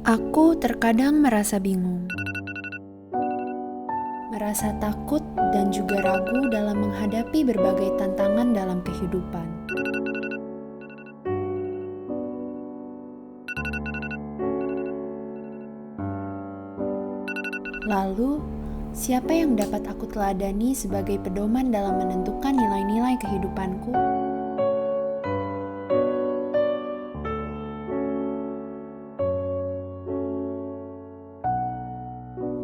Aku terkadang merasa bingung, merasa takut dan juga ragu dalam menghadapi berbagai tantangan dalam kehidupan. Lalu, siapa yang dapat aku teladani sebagai pedoman dalam menentukan nilai-nilai kehidupanku?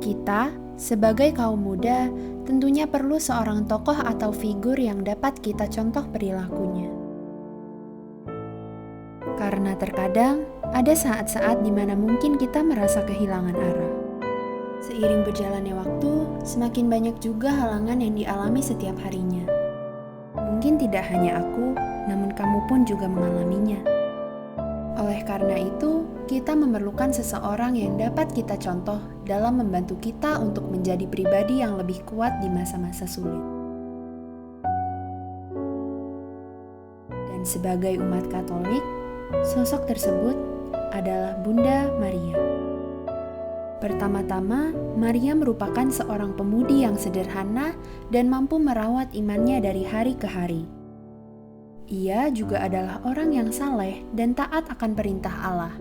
Kita, sebagai kaum muda, tentunya perlu seorang tokoh atau figur yang dapat kita contoh perilakunya. Karena terkadang ada saat-saat di mana mungkin kita merasa kehilangan arah. Seiring berjalannya waktu, semakin banyak juga halangan yang dialami setiap harinya. Mungkin tidak hanya aku, namun kamu pun juga mengalaminya. Oleh karena itu, kita memerlukan seseorang yang dapat kita contoh dalam membantu kita untuk menjadi pribadi yang lebih kuat di masa-masa sulit. Dan sebagai umat Katolik, sosok tersebut adalah Bunda Maria. Pertama-tama, Maria merupakan seorang pemudi yang sederhana dan mampu merawat imannya dari hari ke hari. Ia juga adalah orang yang saleh dan taat akan perintah Allah.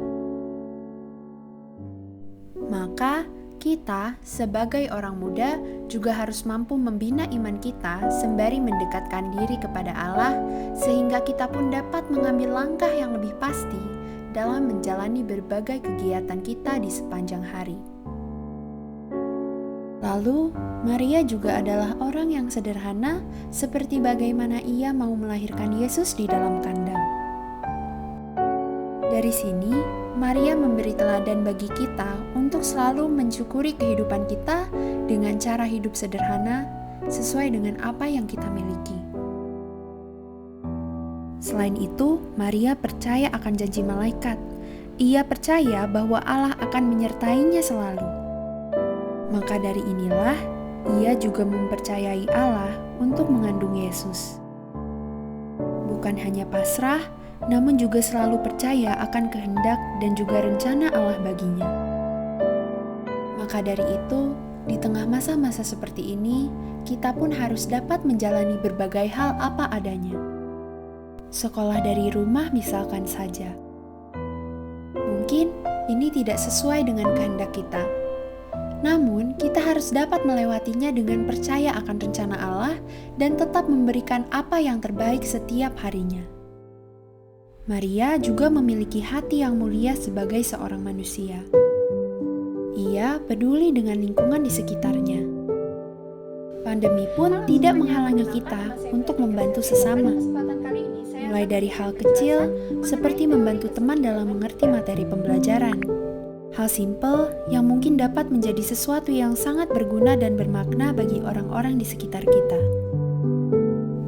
Maka, kita sebagai orang muda juga harus mampu membina iman kita sembari mendekatkan diri kepada Allah, sehingga kita pun dapat mengambil langkah yang lebih pasti dalam menjalani berbagai kegiatan kita di sepanjang hari. Lalu, Maria juga adalah orang yang sederhana, seperti bagaimana ia mau melahirkan Yesus di dalam kandang. Dari sini, Maria memberi teladan bagi kita untuk selalu mensyukuri kehidupan kita dengan cara hidup sederhana, sesuai dengan apa yang kita miliki. Selain itu, Maria percaya akan janji malaikat. Ia percaya bahwa Allah akan menyertainya selalu. Maka dari inilah, ia juga mempercayai Allah untuk mengandung Yesus. Bukan hanya pasrah, namun juga selalu percaya akan kehendak dan juga rencana Allah baginya. Maka dari itu, di tengah masa-masa seperti ini, kita pun harus dapat menjalani berbagai hal apa adanya. Sekolah dari rumah misalkan saja. Mungkin ini tidak sesuai dengan kehendak kita. Namun, kita harus dapat melewatinya dengan percaya akan rencana Allah dan tetap memberikan apa yang terbaik setiap harinya. Maria juga memiliki hati yang mulia sebagai seorang manusia. Ia peduli dengan lingkungan di sekitarnya. Pandemi pun tidak menghalangi kita untuk membantu sesama. Mulai dari hal kecil, seperti membantu teman dalam mengerti materi pembelajaran. Hal simpel yang mungkin dapat menjadi sesuatu yang sangat berguna dan bermakna bagi orang-orang di sekitar kita.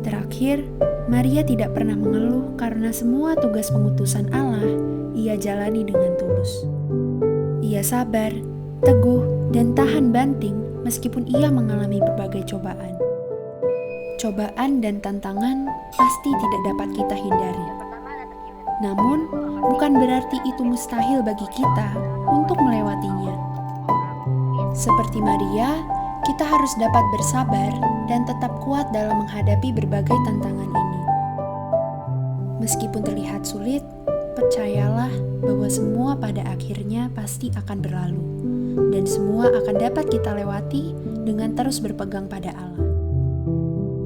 Terakhir, Maria tidak pernah mengeluh karena semua tugas pengutusan Allah ia jalani dengan tulus. Ia sabar, teguh, dan tahan banting meskipun ia mengalami berbagai cobaan. Cobaan dan tantangan pasti tidak dapat kita hindari. Namun, bukan berarti itu mustahil bagi kita untuk melewatinya. Seperti Maria, kita harus dapat bersabar dan tetap kuat dalam menghadapi berbagai tantangan ini. Meskipun terlihat sulit, percayalah bahwa semua pada akhirnya pasti akan berlalu, dan semua akan dapat kita lewati dengan terus berpegang pada Allah.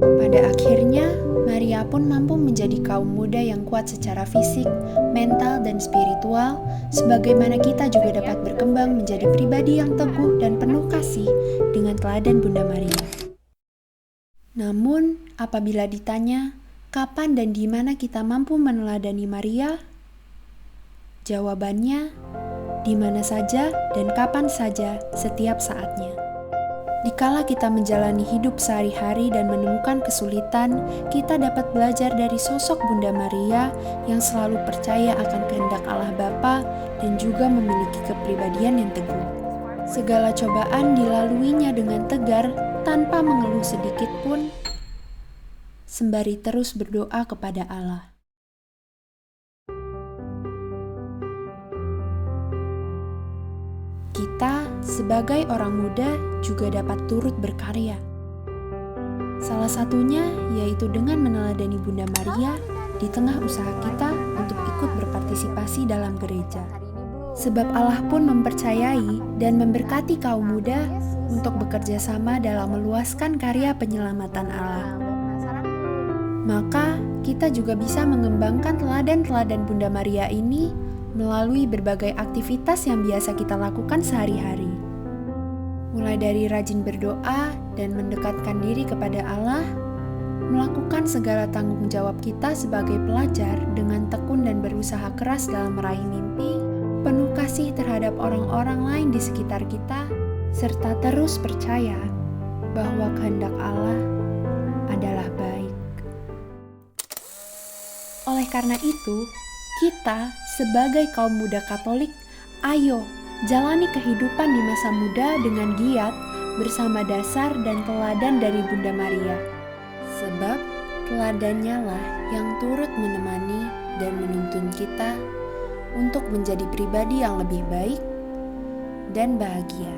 Pada akhirnya, Maria pun mampu menjadi kaum muda yang kuat secara fisik, mental, dan spiritual, sebagaimana kita juga dapat berkembang menjadi pribadi yang teguh dan penuh kasih dengan teladan Bunda Maria. Namun, apabila ditanya, kapan dan di mana kita mampu meneladani Maria? Jawabannya, di mana saja dan kapan saja setiap saatnya. Dikala kita menjalani hidup sehari-hari dan menemukan kesulitan, kita dapat belajar dari sosok Bunda Maria yang selalu percaya akan kehendak Allah Bapa dan juga memiliki kepribadian yang teguh. Segala cobaan dilaluinya dengan tegar tanpa mengeluh sedikit pun, sembari terus berdoa kepada Allah. sebagai orang muda juga dapat turut berkarya. Salah satunya yaitu dengan meneladani Bunda Maria di tengah usaha kita untuk ikut berpartisipasi dalam gereja. Sebab Allah pun mempercayai dan memberkati kaum muda untuk bekerja sama dalam meluaskan karya penyelamatan Allah. Maka kita juga bisa mengembangkan teladan-teladan Bunda Maria ini melalui berbagai aktivitas yang biasa kita lakukan sehari-hari. Mulai dari rajin berdoa dan mendekatkan diri kepada Allah, melakukan segala tanggung jawab kita sebagai pelajar dengan tekun dan berusaha keras dalam meraih mimpi, penuh kasih terhadap orang-orang lain di sekitar kita, serta terus percaya bahwa kehendak Allah adalah baik. Oleh karena itu, kita sebagai kaum muda Katolik, ayo jalani kehidupan di masa muda dengan giat bersama dasar dan teladan dari Bunda Maria. Sebab teladannya lah yang turut menemani dan menuntun kita untuk menjadi pribadi yang lebih baik dan bahagia.